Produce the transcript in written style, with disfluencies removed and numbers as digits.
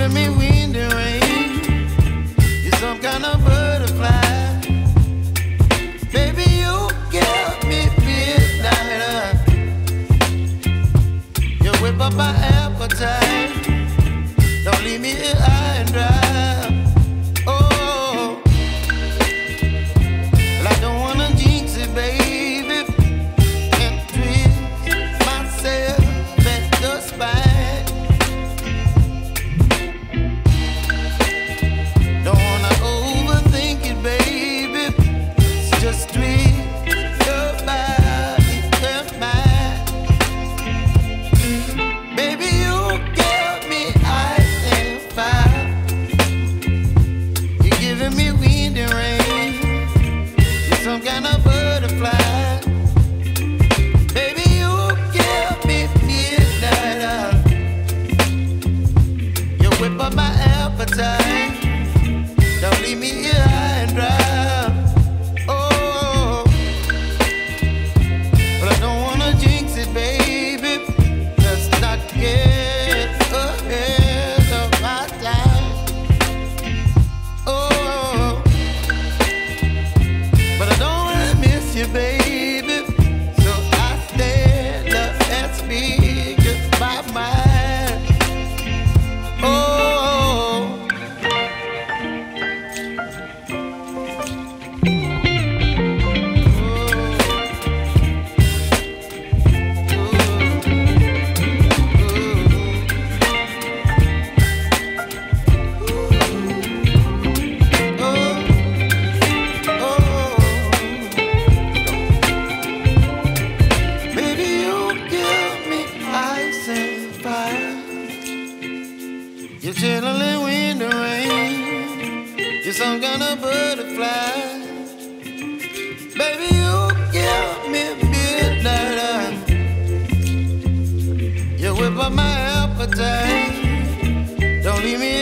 giving me wind and rain. You're some kind of butterfly. Baby, you give me midnight. You whip up my appetite. Don't leave me here high and dry. Oh, well, I don't wanna jinx it, baby. Can't twist myself at the spine. Don't wanna overthink it, baby. It's just twist your body and mine. Baby, you give me ice and fire. You're giving me wind and rain. You're some kind of butterfly. Baby, you give me midnight. You whip up my appetite. Don't leave me here high and dry. Oh, but I don't wanna jinx it, baby. Let's not get ahead of my time. Oh, but I don't wanna miss you, baby. So I stand up and speak just my mind. Oh. Baby, you give me ice and fire. You're chilling wind and rain. You're some kind of butterfly. Baby, you give me midnight. You whip up my appetite. Don't leave me